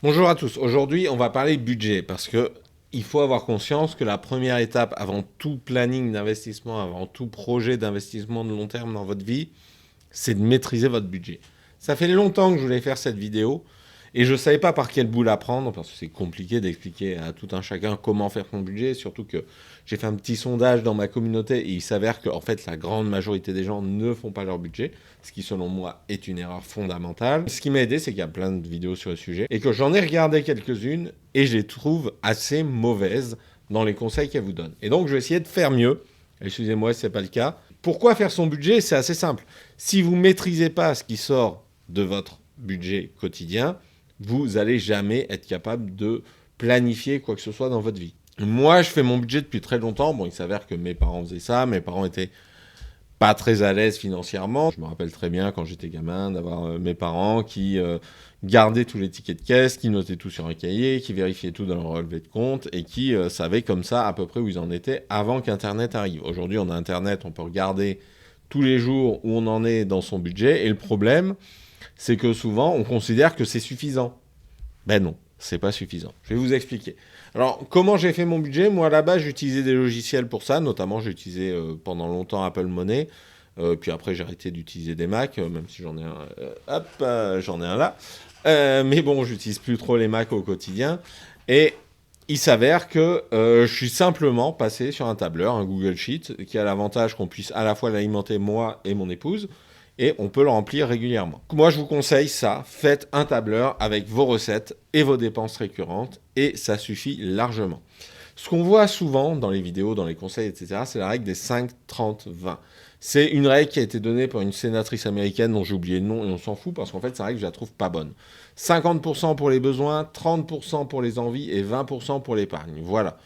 Bonjour à tous. Aujourd'hui, on va parler budget parce que il faut avoir conscience que la première étape avant tout planning d'investissement, avant tout projet d'investissement de long terme dans votre vie, c'est de maîtriser votre budget. Ça fait longtemps que je voulais faire cette vidéo et je ne savais pas par quel bout la prendre parce que c'est compliqué d'expliquer à tout un chacun comment faire son budget, surtout que j'ai fait un petit sondage dans ma communauté et il s'avère que en fait, la grande majorité des gens ne font pas leur budget, ce qui selon moi est une erreur fondamentale. Ce qui m'a aidé, c'est qu'il y a plein de vidéos sur le sujet et que j'en ai regardé quelques-unes et je les trouve assez mauvaises dans les conseils qu'elles vous donnent. Et donc je vais essayer de faire mieux. Excusez-moi si ce n'est pas le cas. Pourquoi faire son budget? C'est assez simple. Si vous ne maîtrisez pas ce qui sort de votre budget quotidien, vous n'allez jamais être capable de planifier quoi que ce soit dans votre vie. Moi, je fais mon budget depuis très longtemps. Bon, il s'avère que mes parents faisaient ça. Mes parents étaient pas très à l'aise financièrement. Je me rappelle très bien quand j'étais gamin d'avoir mes parents qui gardaient tous les tickets de caisse, qui notaient tout sur un cahier, qui vérifiaient tout dans leur relevé de compte et qui savaient comme ça à peu près où ils en étaient avant qu'Internet arrive. Aujourd'hui, on a Internet, on peut regarder tous les jours où on en est dans son budget. Et le problème, c'est que souvent, on considère que c'est suffisant. Ben non, c'est pas suffisant. Je vais vous expliquer. Alors, comment j'ai fait mon budget? Moi, là-bas, j'utilisais des logiciels pour ça. Notamment, j'ai utilisé pendant longtemps Apple Money. Puis après, j'ai arrêté d'utiliser des Mac, même si j'en ai un. J'en ai un là. Mais bon, j'utilise plus trop les Mac au quotidien. Et il s'avère que je suis simplement passé sur un tableur, un Google Sheet, qui a l'avantage qu'on puisse à la fois l'alimenter moi et mon épouse, et on peut le remplir régulièrement. Moi, je vous conseille ça. Faites un tableur avec vos recettes et vos dépenses récurrentes, et ça suffit largement. Ce qu'on voit souvent dans les vidéos, dans les conseils, etc., c'est la règle des 5, 30, 20. C'est une règle qui a été donnée par une sénatrice américaine dont j'ai oublié le nom et on s'en fout parce qu'en fait, cette règle, je la trouve pas bonne. 50% pour les besoins, 30% pour les envies et 20% pour l'épargne. Voilà.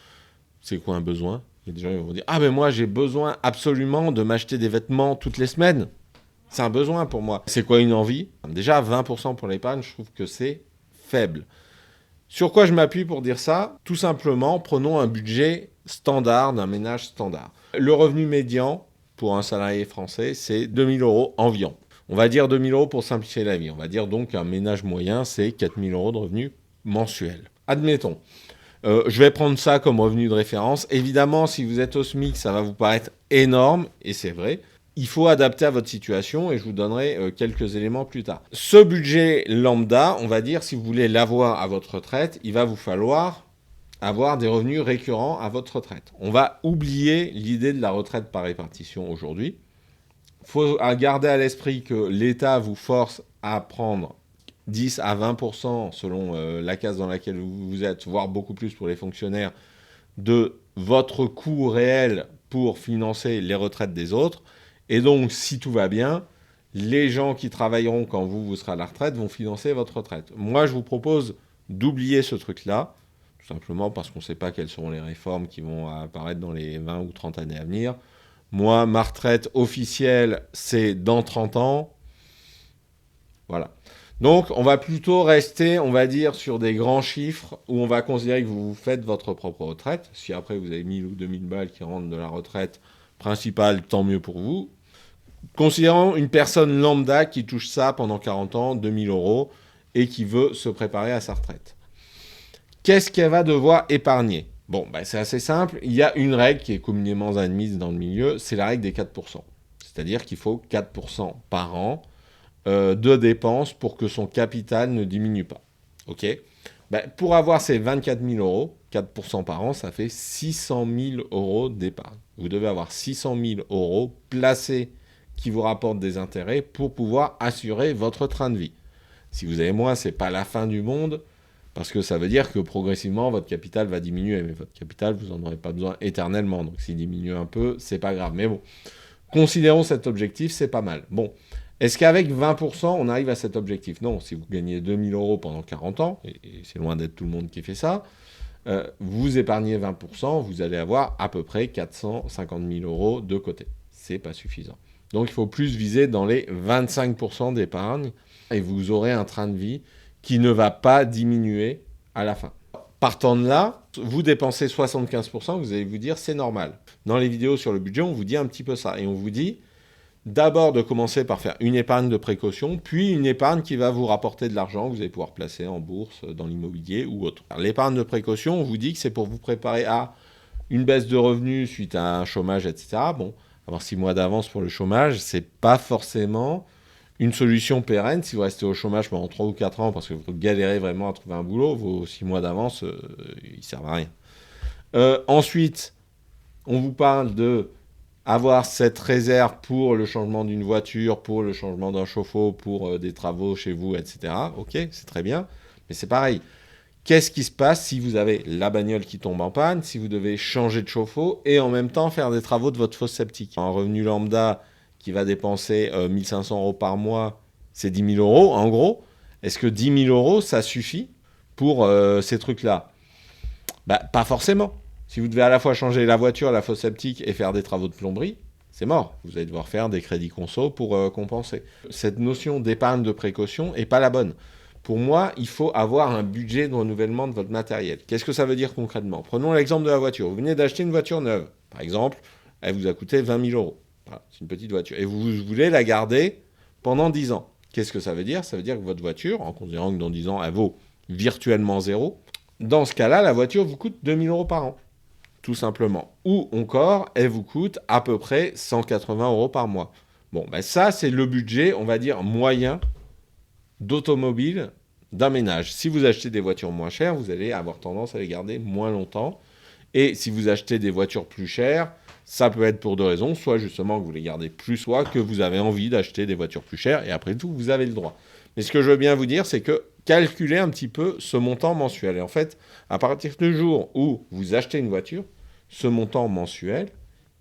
C'est quoi un besoin? Il y a des gens qui vont vous dire: ah, mais moi, j'ai besoin absolument de m'acheter des vêtements toutes les semaines. C'est un besoin pour moi. C'est quoi une envie? Déjà, 20% pour l'épargne, je trouve que c'est faible. Sur quoi je m'appuie pour dire ça? Tout simplement, prenons un budget standard d'un ménage standard. Le revenu médian pour un salarié français, c'est 2 000 euros environ. On va dire 2 000 euros pour simplifier la vie. On va dire donc qu'un ménage moyen, c'est 4 000 euros de revenus mensuels. Admettons. Je vais prendre ça comme revenu de référence. Évidemment, si vous êtes au SMIC, ça va vous paraître énorme, et c'est vrai. Il faut adapter à votre situation et je vous donnerai quelques éléments plus tard. Ce budget lambda, on va dire, si vous voulez l'avoir à votre retraite, il va vous falloir avoir des revenus récurrents à votre retraite. On va oublier l'idée de la retraite par répartition aujourd'hui. Il faut garder à l'esprit que l'État vous force à prendre 10 à 20% selon la case dans laquelle vous êtes, voire beaucoup plus pour les fonctionnaires, de votre coût réel pour financer les retraites des autres. Et donc, si tout va bien, les gens qui travailleront quand vous serez à la retraite vont financer votre retraite. Moi, je vous propose d'oublier ce truc-là, tout simplement parce qu'on ne sait pas quelles seront les réformes qui vont apparaître dans les 20 ou 30 années à venir. Moi, ma retraite officielle, c'est dans 30 ans. Voilà. Donc, on va plutôt rester, on va dire, sur des grands chiffres où on va considérer que vous faites votre propre retraite. Si après vous avez 1000 ou 2000 balles qui rentrent de la retraite principale, tant mieux pour vous. Considérons une personne lambda qui touche ça pendant 40 ans, 2000 euros, et qui veut se préparer à sa retraite. Qu'est-ce qu'elle va devoir épargner? Bon, c'est assez simple. Il y a une règle qui est communément admise dans le milieu, c'est la règle des 4%. C'est-à-dire qu'il faut 4% par an de dépenses pour que son capital ne diminue pas. Ok? Pour avoir ces 24 000 euros, 4% par an, ça fait 600 000 euros d'épargne. Vous devez avoir 600 000 euros placés qui vous rapportent des intérêts pour pouvoir assurer votre train de vie. Si vous avez moins, ce n'est pas la fin du monde, parce que ça veut dire que progressivement, votre capital va diminuer. Mais votre capital, vous n'en aurez pas besoin éternellement. Donc s'il diminue un peu, c'est pas grave. Mais bon, considérons cet objectif, c'est pas mal. Bon, est-ce qu'avec 20%, on arrive à cet objectif? Non, si vous gagnez 2000 euros pendant 40 ans, et c'est loin d'être tout le monde qui fait ça, vous épargnez 20%, vous allez avoir à peu près 450 000 euros de côté. C'est pas suffisant. Donc il faut plus viser dans les 25% d'épargne, et vous aurez un train de vie qui ne va pas diminuer à la fin. Partant de là, vous dépensez 75%, vous allez vous dire c'est normal. Dans les vidéos sur le budget, on vous dit un petit peu ça, et on vous dit d'abord de commencer par faire une épargne de précaution, puis une épargne qui va vous rapporter de l'argent que vous allez pouvoir placer en bourse, dans l'immobilier ou autre. Alors, l'épargne de précaution, on vous dit que c'est pour vous préparer à une baisse de revenus suite à un chômage, etc. Bon, avoir 6 mois d'avance pour le chômage, c'est pas forcément une solution pérenne. Si vous restez au chômage pendant 3 ou 4 ans parce que vous galérez vraiment à trouver un boulot, vos 6 mois d'avance, ils servent à rien. Ensuite, on vous parle de avoir cette réserve pour le changement d'une voiture, pour le changement d'un chauffe-eau, pour des travaux chez vous, etc. Ok, c'est très bien, mais c'est pareil. Qu'est-ce qui se passe si vous avez la bagnole qui tombe en panne, si vous devez changer de chauffe-eau et en même temps faire des travaux de votre fosse septique? Un revenu lambda qui va dépenser 1 500 euros par mois, c'est 10 000 euros en gros. Est-ce que 10 000 euros, ça suffit pour ces trucs-là? Pas forcément. Si vous devez à la fois changer la voiture, la fosse septique et faire des travaux de plomberie, c'est mort. Vous allez devoir faire des crédits conso pour compenser. Cette notion d'épargne de précaution n'est pas la bonne. Pour moi, il faut avoir un budget de renouvellement de votre matériel. Qu'est-ce que ça veut dire concrètement? Prenons l'exemple de la voiture. Vous venez d'acheter une voiture neuve, par exemple. Elle vous a coûté 20 000 euros. Voilà, c'est une petite voiture. Et vous voulez la garder pendant 10 ans. Qu'est-ce que ça veut dire? Ça veut dire que votre voiture, en considérant que dans 10 ans, elle vaut virtuellement zéro, dans ce cas-là, la voiture vous coûte 2 000 euros par an. Tout simplement. Ou encore, elle vous coûte à peu près 180 euros par mois. Bon, ça, c'est le budget, on va dire, moyen d'automobile d'un ménage. Si vous achetez des voitures moins chères, vous allez avoir tendance à les garder moins longtemps. Et si vous achetez des voitures plus chères, ça peut être pour deux raisons. Soit justement que vous les gardez plus, soit que vous avez envie d'acheter des voitures plus chères. Et après tout, vous avez le droit. Mais ce que je veux bien vous dire, c'est que calculez un petit peu ce montant mensuel. Et en fait, à partir du jour où vous achetez une voiture, ce montant mensuel,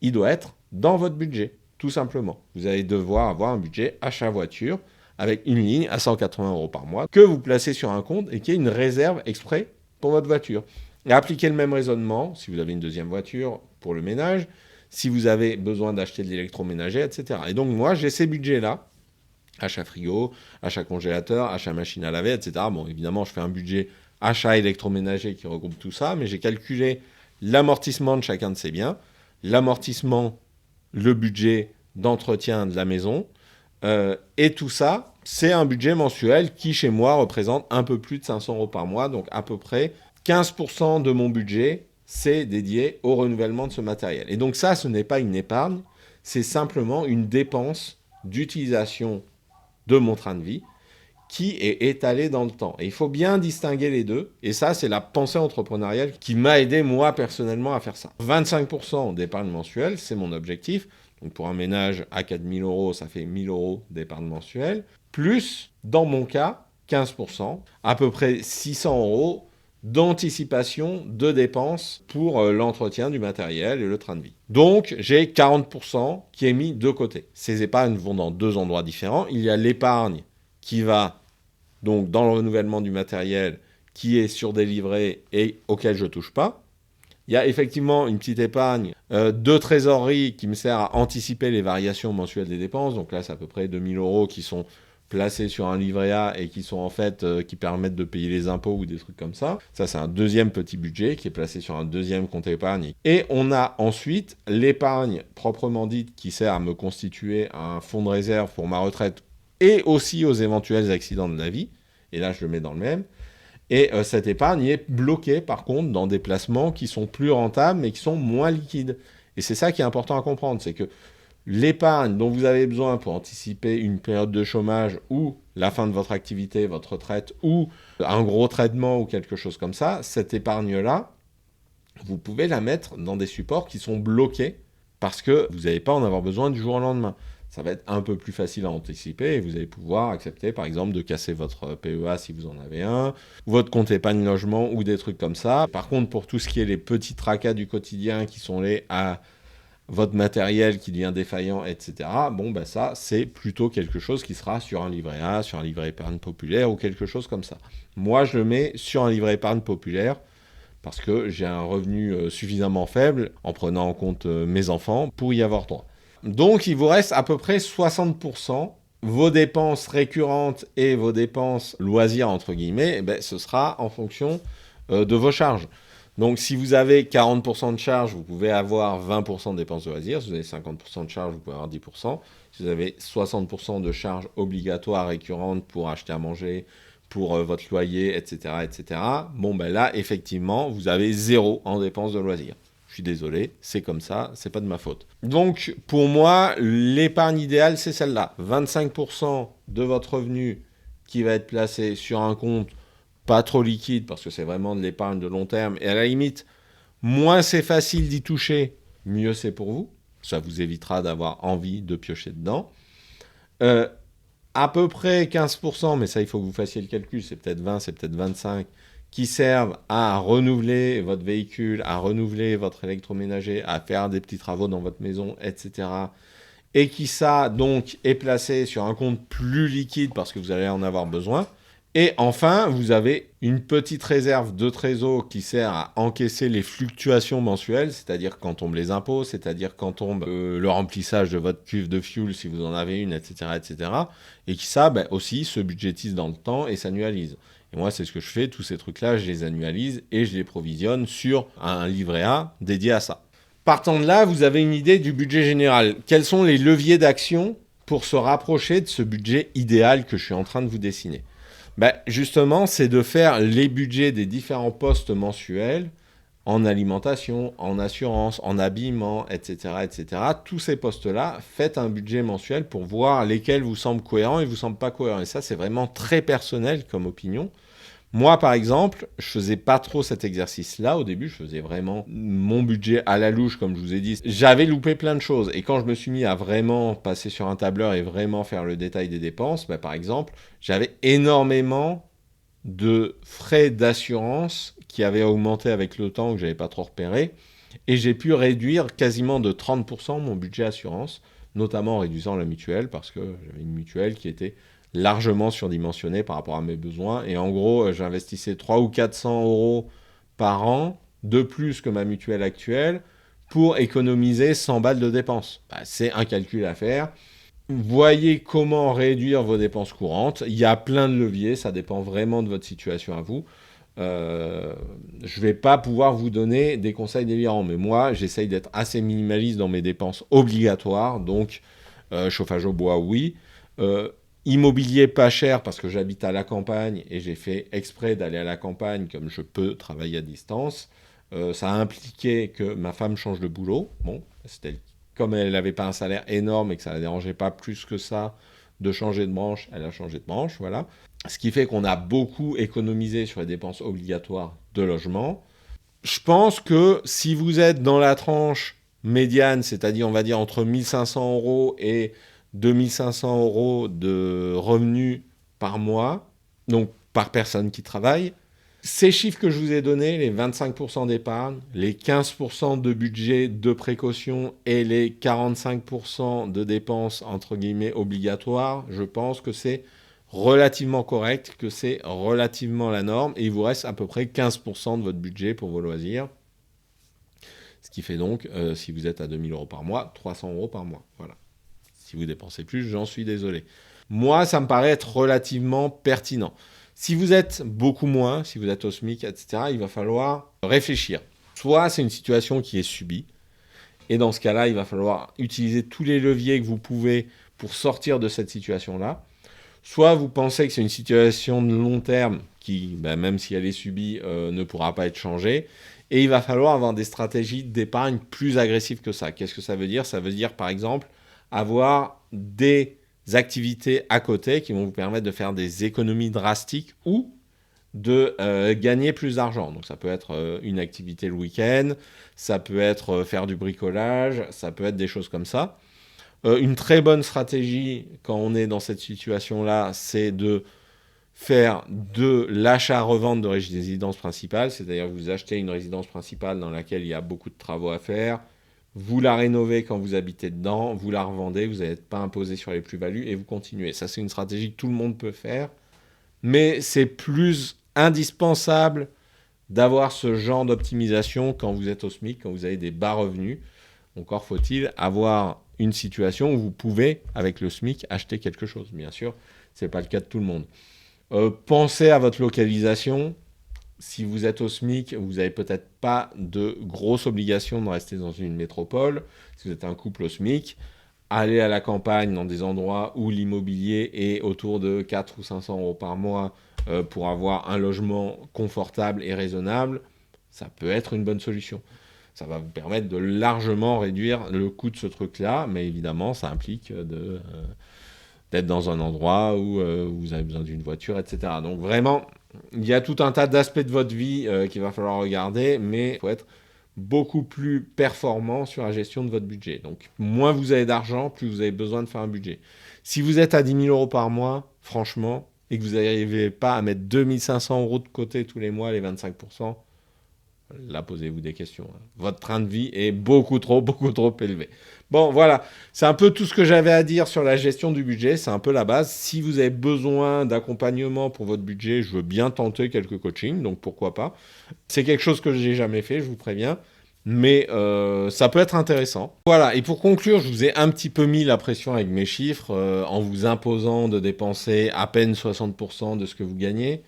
il doit être dans votre budget, tout simplement. Vous allez devoir avoir un budget achat voiture avec une ligne à 180 euros par mois que vous placez sur un compte et qui est une réserve exprès pour votre voiture. Et appliquez le même raisonnement si vous avez une deuxième voiture pour le ménage, si vous avez besoin d'acheter de l'électroménager, etc. Et donc moi, j'ai ces budgets-là, achat frigo, achat congélateur, achat machine à laver, etc. Bon, évidemment, je fais un budget achat électroménager qui regroupe tout ça, mais j'ai calculé l'amortissement de chacun de ces biens, l'amortissement, le budget d'entretien de la maison, et tout ça, c'est un budget mensuel qui, chez moi, représente un peu plus de 500 euros par mois, donc à peu près 15% de mon budget, c'est dédié au renouvellement de ce matériel. Et donc ça, ce n'est pas une épargne, c'est simplement une dépense d'utilisation de mon train de vie qui est étalé dans le temps. Et il faut bien distinguer les deux. Et ça, c'est la pensée entrepreneuriale qui m'a aidé, moi, personnellement, à faire ça. 25% d'épargne mensuelle, c'est mon objectif. Donc, pour un ménage à 4 000 euros, ça fait 1 000 euros d'épargne mensuelle. Plus, dans mon cas, 15%, à peu près 600 euros d'anticipation de dépenses pour l'entretien du matériel et le train de vie. Donc, j'ai 40% qui est mis de côté. Ces épargnes vont dans deux endroits différents. Il y a l'épargne qui va donc dans le renouvellement du matériel, qui est sur des livrets et auquel je ne touche pas. Il y a effectivement une petite épargne de trésorerie qui me sert à anticiper les variations mensuelles des dépenses. Donc là, c'est à peu près 2 000 euros qui sont placés sur un livret A et qui sont en fait qui permettent de payer les impôts ou des trucs comme ça. Ça, c'est un deuxième petit budget qui est placé sur un deuxième compte épargne. Et on a ensuite l'épargne proprement dite qui sert à me constituer un fonds de réserve pour ma retraite et aussi aux éventuels accidents de la vie. Et là, je le mets dans le même. Et cette épargne est bloquée, par contre, dans des placements qui sont plus rentables, mais qui sont moins liquides. Et c'est ça qui est important à comprendre, c'est que l'épargne dont vous avez besoin pour anticiper une période de chômage ou la fin de votre activité, votre retraite, ou un gros traitement ou quelque chose comme ça, cette épargne-là, vous pouvez la mettre dans des supports qui sont bloqués parce que vous n'allez pas en avoir besoin du jour au lendemain. Ça va être un peu plus facile à anticiper et vous allez pouvoir accepter, par exemple, de casser votre PEA si vous en avez un, votre compte épargne logement ou des trucs comme ça. Par contre, pour tout ce qui est les petits tracas du quotidien qui sont liés à votre matériel qui devient défaillant, etc., ça, c'est plutôt quelque chose qui sera sur un livret A, sur un livret épargne populaire ou quelque chose comme ça. Moi, je le mets sur un livret épargne populaire parce que j'ai un revenu suffisamment faible en prenant en compte mes enfants pour y avoir droit. Donc, il vous reste à peu près 60%. Vos dépenses récurrentes et vos dépenses loisirs, entre guillemets, ce sera en fonction de vos charges. Donc, si vous avez 40% de charges, vous pouvez avoir 20% de dépenses de loisirs. Si vous avez 50% de charges, vous pouvez avoir 10%. si vous avez 60% de charges obligatoires récurrentes pour acheter à manger, pour votre loyer, etc., etc., bon, ben là, effectivement, vous avez 0 en dépenses de loisirs. Je suis désolé, c'est comme ça, c'est pas de ma faute. Donc, pour moi, l'épargne idéale, c'est celle-là. 25% de votre revenu qui va être placé sur un compte pas trop liquide, parce que c'est vraiment de l'épargne de long terme, et à la limite, moins c'est facile d'y toucher, mieux c'est pour vous. Ça vous évitera d'avoir envie de piocher dedans. À peu près 15%, mais ça il faut que vous fassiez le calcul, c'est peut-être 20, c'est peut-être 25, qui servent à renouveler votre véhicule, à renouveler votre électroménager, à faire des petits travaux dans votre maison, etc. Et qui ça donc est placé sur un compte plus liquide parce que vous allez en avoir besoin. Et enfin, vous avez une petite réserve de trésor qui sert à encaisser les fluctuations mensuelles, c'est-à-dire quand tombent les impôts, c'est-à-dire quand tombe le remplissage de votre cuve de fuel si vous en avez une, etc. etc. Et qui ça aussi se budgétise dans le temps et s'annualise. Et moi, c'est ce que je fais, tous ces trucs-là, je les annualise et je les provisionne sur un livret A dédié à ça. Partant de là, vous avez une idée du budget général. Quels sont les leviers d'action pour se rapprocher de ce budget idéal que je suis en train de vous dessiner ? Justement, c'est de faire les budgets des différents postes mensuels en alimentation, en assurance, en habillement, etc., etc. Tous ces postes-là, faites un budget mensuel pour voir lesquels vous semblent cohérents et vous semblent pas cohérents. Et ça, c'est vraiment très personnel comme opinion. Moi, par exemple, je faisais pas trop cet exercice-là. Au début, je faisais vraiment mon budget à la louche, comme je vous ai dit. J'avais loupé plein de choses. Et quand je me suis mis à vraiment passer sur un tableur et vraiment faire le détail des dépenses, par exemple, j'avais énormément de frais d'assurance qui avaient augmenté avec le temps, que j'avais pas trop repéré. Et j'ai pu réduire quasiment de 30% mon budget assurance, notamment en réduisant la mutuelle, parce que j'avais une mutuelle qui était largement surdimensionné par rapport à mes besoins. Et en gros, j'investissais 300 ou 400 euros par an de plus que ma mutuelle actuelle pour économiser 100 balles de dépenses. C'est un calcul à faire. Voyez comment réduire vos dépenses courantes. Il y a plein de leviers, ça dépend vraiment de votre situation à vous. Je ne vais pas pouvoir vous donner des conseils délirants, mais moi, j'essaye d'être assez minimaliste dans mes dépenses obligatoires. Donc, chauffage au bois, oui. Immobilier pas cher parce que j'habite à la campagne et j'ai fait exprès d'aller à la campagne comme je peux travailler à distance. Ça a impliqué que ma femme change de boulot. Bon, comme elle n'avait pas un salaire énorme et que ça ne la dérangeait pas plus que ça de changer de branche, elle a changé de branche, voilà. Ce qui fait qu'on a beaucoup économisé sur les dépenses obligatoires de logement. Je pense que si vous êtes dans la tranche médiane, c'est-à-dire on va dire entre 1500 euros et 2500 euros de revenus par mois, donc par personne qui travaille. Ces chiffres que je vous ai donnés, les 25% d'épargne, les 15% de budget de précaution et les 45% de dépenses entre guillemets obligatoires, je pense que c'est relativement correct, que c'est relativement la norme et il vous reste à peu près 15% de votre budget pour vos loisirs. Ce qui fait donc, si vous êtes à 2000 euros par mois, 300 euros par mois. Voilà. Si vous dépensez plus, j'en suis désolé. Moi, ça me paraît être relativement pertinent. Si vous êtes beaucoup moins, si vous êtes au SMIC, etc., il va falloir réfléchir. Soit c'est une situation qui est subie, et dans ce cas-là, il va falloir utiliser tous les leviers que vous pouvez pour sortir de cette situation-là. Soit vous pensez que c'est une situation de long terme qui, même si elle est subie, ne pourra pas être changée. Et il va falloir avoir des stratégies d'épargne plus agressives que ça. Qu'est-ce que ça veut dire ? Ça veut dire, par exemple, avoir des activités à côté qui vont vous permettre de faire des économies drastiques ou de gagner plus d'argent. Donc ça peut être une activité le week-end, ça peut être faire du bricolage, ça peut être des choses comme ça. Une très bonne stratégie quand on est dans cette situation-là, c'est de faire de l'achat-revente de résidence principale, c'est-à-dire que vous achetez une résidence principale dans laquelle il y a beaucoup de travaux à faire, vous la rénovez quand vous habitez dedans, vous la revendez, vous n'êtes pas imposé sur les plus-values et vous continuez. Ça, c'est une stratégie que tout le monde peut faire, mais c'est plus indispensable d'avoir ce genre d'optimisation quand vous êtes au SMIC, quand vous avez des bas revenus. Encore faut-il avoir une situation où vous pouvez, avec le SMIC, acheter quelque chose. Bien sûr, ce n'est pas le cas de tout le monde. Pensez à votre localisation. Si vous êtes au SMIC, vous n'avez peut-être pas de grosses obligations de rester dans une métropole. Si vous êtes un couple au SMIC, aller à la campagne dans des endroits où l'immobilier est autour de 400 ou 500 euros par mois pour avoir un logement confortable et raisonnable, ça peut être une bonne solution. Ça va vous permettre de largement réduire le coût de ce truc-là, mais évidemment, ça implique d'être dans un endroit où vous avez besoin d'une voiture, etc. Donc vraiment, il y a tout un tas d'aspects de votre vie qu'il va falloir regarder, mais il faut être beaucoup plus performant sur la gestion de votre budget. Donc, moins vous avez d'argent, plus vous avez besoin de faire un budget. Si vous êtes à 10 000 euros par mois, franchement, et que vous n'arrivez pas à mettre 2 500 euros de côté tous les mois, les 25%, là, posez-vous des questions. Votre train de vie est beaucoup trop élevé. Bon, voilà. C'est un peu tout ce que j'avais à dire sur la gestion du budget. C'est un peu la base. Si vous avez besoin d'accompagnement pour votre budget, je veux bien tenter quelques coachings, donc pourquoi pas. C'est quelque chose que je n'ai jamais fait, je vous préviens. Mais ça peut être intéressant. Voilà, et pour conclure, je vous ai un petit peu mis la pression avec mes chiffres en vous imposant de dépenser à peine 60% de ce que vous gagnez.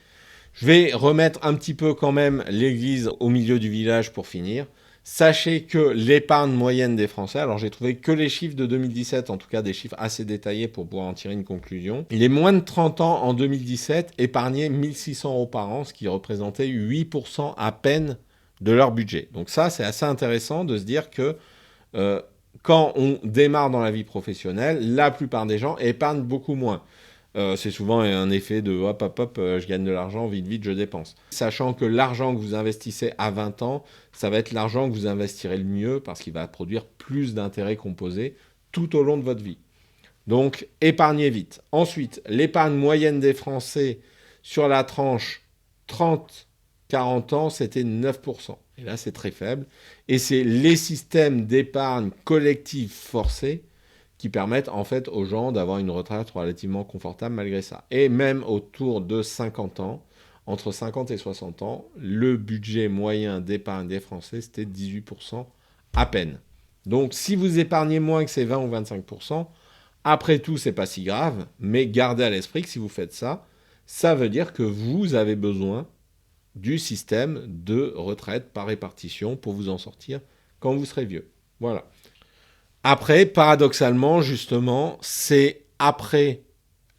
Je vais remettre un petit peu quand même l'église au milieu du village pour finir. Sachez que l'épargne moyenne des Français, alors j'ai trouvé que les chiffres de 2017, en tout cas des chiffres assez détaillés pour pouvoir en tirer une conclusion. Les moins de 30 ans en 2017 épargnaient 1 600 euros par an, ce qui représentait 8% à peine de leur budget. Donc ça, c'est assez intéressant de se dire que quand on démarre dans la vie professionnelle, la plupart des gens épargnent beaucoup moins. C'est souvent un effet de hop, hop, hop, je gagne de l'argent, vite, vite, je dépense. Sachant que l'argent que vous investissez à 20 ans, ça va être l'argent que vous investirez le mieux parce qu'il va produire plus d'intérêts composés tout au long de votre vie. Donc, épargnez vite. Ensuite, l'épargne moyenne des Français sur la tranche 30-40 ans, c'était 9%. Et là, c'est très faible. Et c'est les systèmes d'épargne collective forcée qui permettent en fait aux gens d'avoir une retraite relativement confortable malgré ça. Et même autour de 50 ans, entre 50 et 60 ans, le budget moyen d'épargne des Français, c'était 18% à peine. Donc si vous épargnez moins que ces 20 ou 25%, après tout, c'est pas si grave, mais gardez à l'esprit que si vous faites ça, ça veut dire que vous avez besoin du système de retraite par répartition pour vous en sortir quand vous serez vieux. Voilà. Après, paradoxalement, justement, c'est après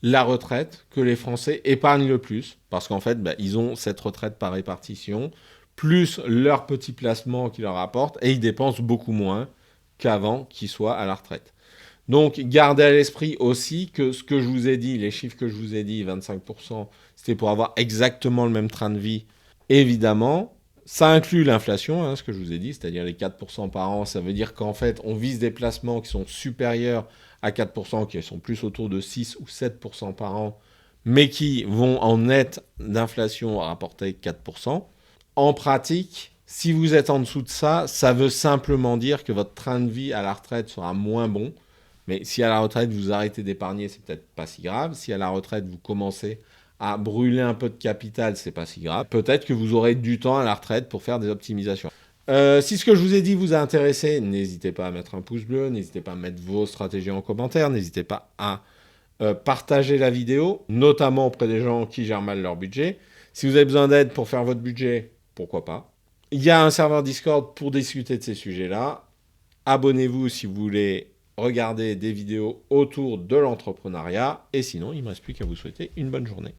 la retraite que les Français épargnent le plus, parce qu'en fait, ils ont cette retraite par répartition, plus leurs petits placements qui leur apportent, et ils dépensent beaucoup moins qu'avant qu'ils soient à la retraite. Donc, gardez à l'esprit aussi que ce que je vous ai dit, les chiffres que je vous ai dit, 25%, c'était pour avoir exactement le même train de vie, évidemment. Ça inclut l'inflation, ce que je vous ai dit, c'est-à-dire les 4% par an. Ça veut dire qu'en fait, on vise des placements qui sont supérieurs à 4%, qui sont plus autour de 6 ou 7% par an, mais qui vont en net d'inflation rapporter 4%. En pratique, si vous êtes en dessous de ça, ça veut simplement dire que votre train de vie à la retraite sera moins bon. Mais si à la retraite, vous arrêtez d'épargner, c'est peut-être pas si grave. Si à la retraite, vous commencez à brûler un peu de capital, c'est pas si grave. Peut-être que vous aurez du temps à la retraite pour faire des optimisations. Si ce que je vous ai dit vous a intéressé, n'hésitez pas à mettre un pouce bleu, n'hésitez pas à mettre vos stratégies en commentaire, n'hésitez pas à partager la vidéo, notamment auprès des gens qui gèrent mal leur budget. Si vous avez besoin d'aide pour faire votre budget, pourquoi pas. Il y a un serveur Discord pour discuter de ces sujets-là. Abonnez-vous si vous voulez regarder des vidéos autour de l'entrepreneuriat. Et sinon, il ne me reste plus qu'à vous souhaiter une bonne journée.